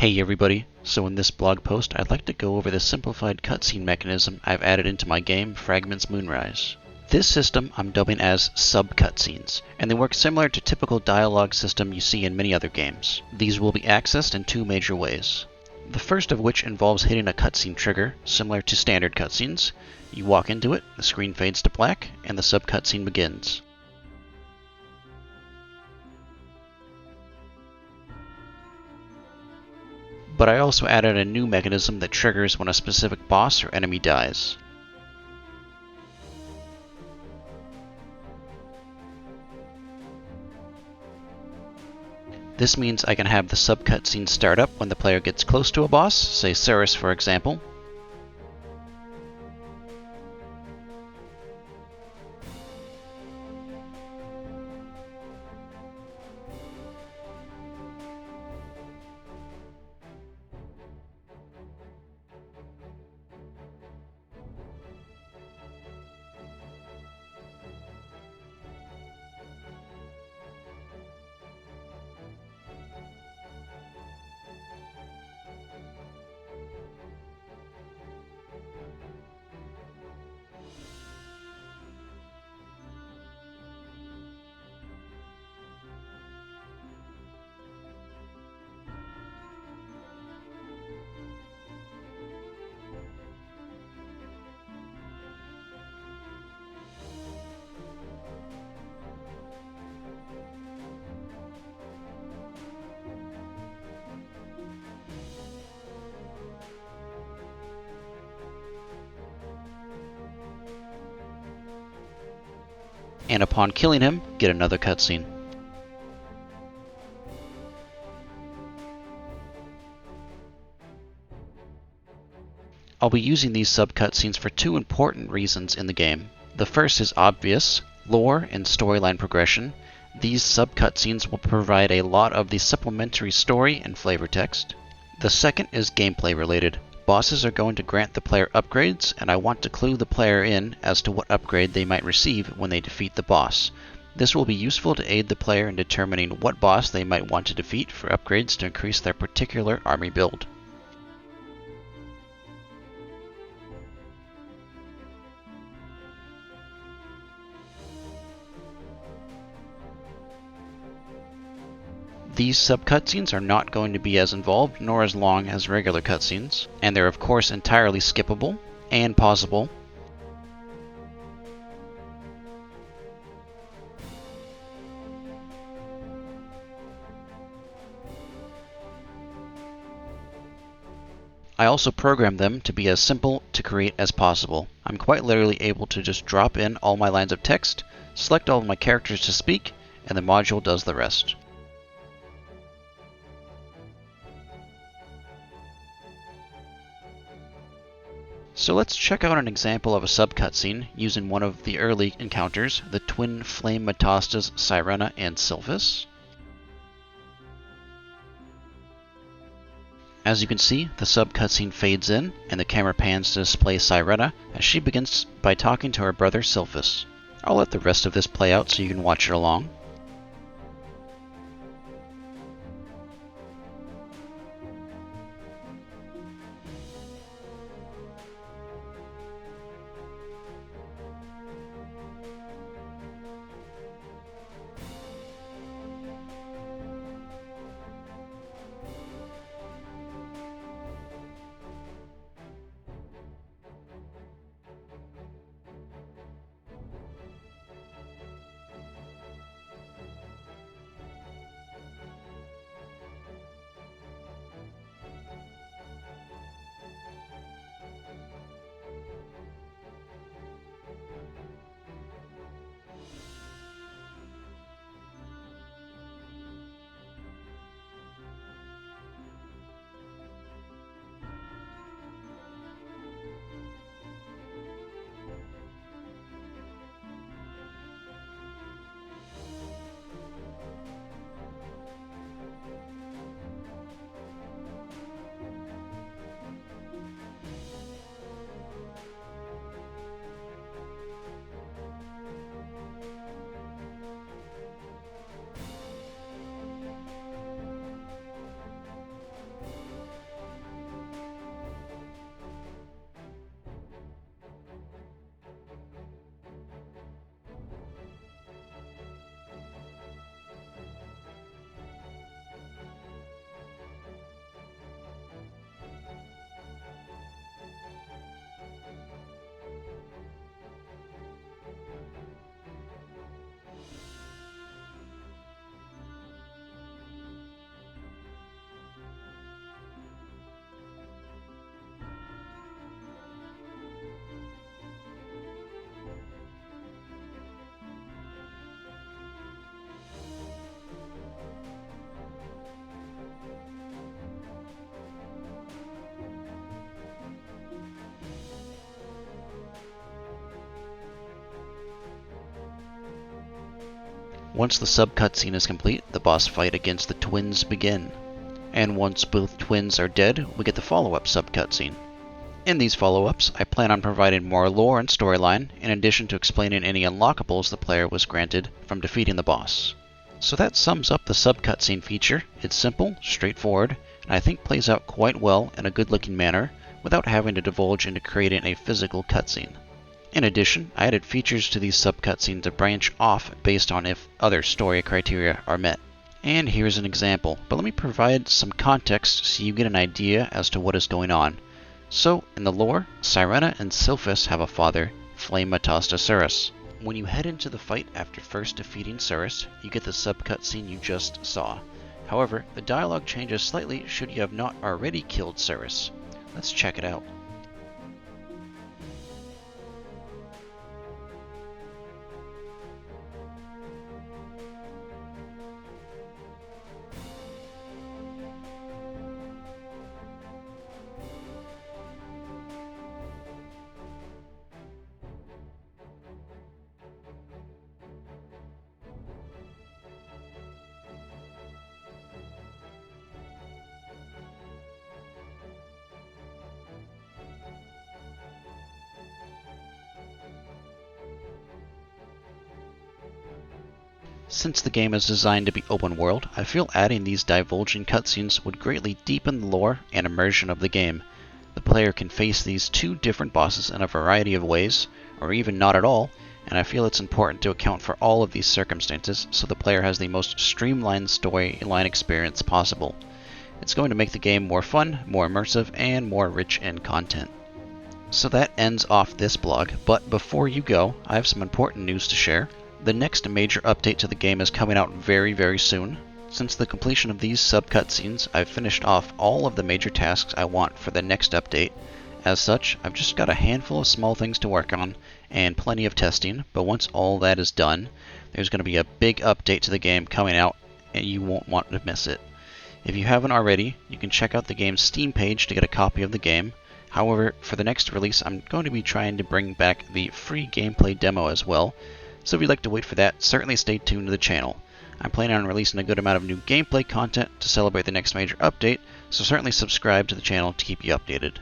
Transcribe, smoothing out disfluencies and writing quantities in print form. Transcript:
Hey everybody, so in this blog post I'd like to go over the simplified cutscene mechanism I've added into my game, Fragment's Moonrise. This system I'm dubbing as SubCutscenes, and they work similar to typical dialogue system you see in many other games. These will be accessed in two major ways. The first of which involves hitting a cutscene trigger, similar to standard cutscenes. You walk into it, the screen fades to black, and the subcutscene begins. But I also added a new mechanism that triggers when a specific boss or enemy dies. This means I can have the subcutscene start up when the player gets close to a boss, say Surras for example. And upon killing him, get another cutscene. I'll be using these subcutscenes for two important reasons in the game. The first is obvious: lore and storyline progression. These subcutscenes will provide a lot of the supplementary story and flavor text. The second is gameplay related. Bosses are going to grant the player upgrades, and I want to clue the player in as to what upgrade they might receive when they defeat the boss. This will be useful to aid the player in determining what boss they might want to defeat for upgrades to increase their particular army build. These subcutscenes are not going to be as involved nor as long as regular cutscenes, and they're of course entirely skippable and pausable. I also programmed them to be as simple to create as possible. I'm quite literally able to just drop in all my lines of text, select all of my characters to speak, and the module does the rest. So let's check out an example of a subcutscene using one of the early encounters, the twin flame Metastas Sirena and Sylphus. As you can see, the subcutscene fades in, and the camera pans to display Sirena as she begins by talking to her brother Sylphus. I'll let the rest of this play out so you can watch it along. Once the sub-cutscene is complete, the boss fight against the twins begin. And once both twins are dead, we get the follow-up sub-cutscene. In these follow-ups, I plan on providing more lore and storyline, in addition to explaining any unlockables the player was granted from defeating the boss. So that sums up the sub-cutscene feature. It's simple, straightforward, and I think plays out quite well in a good-looking manner, without having to divulge into creating a physical cutscene. In addition, I added features to these sub-cutscenes to branch off based on if other story criteria are met. And here's an example, but let me provide some context so you get an idea as to what is going on. So, in the lore, Sirena and Sylphus have a father, Flame Matasta Surras. When you head into the fight after first defeating Surras, you get the sub-cutscene you just saw. However, the dialogue changes slightly should you have not already killed Surras. Let's check it out. Since the game is designed to be open world, I feel adding these divulging cutscenes would greatly deepen the lore and immersion of the game. The player can face these two different bosses in a variety of ways, or even not at all, and I feel it's important to account for all of these circumstances so the player has the most streamlined storyline experience possible. It's going to make the game more fun, more immersive, and more rich in content. So that ends off this blog, but before you go, I have some important news to share. The next major update to the game is coming out very soon. Since the completion of these sub-cutscenes, I've finished off all of the major tasks I want for the next update. As such, I've just got a handful of small things to work on, and plenty of testing, but once all that is done, there's going to be a big update to the game coming out, and you won't want to miss it. If you haven't already, you can check out the game's Steam page to get a copy of the game. However, for the next release, I'm going to be trying to bring back the free gameplay demo as well. So if you'd like to wait for that, certainly stay tuned to the channel. I'm planning on releasing a good amount of new gameplay content to celebrate the next major update, so certainly subscribe to the channel to keep you updated.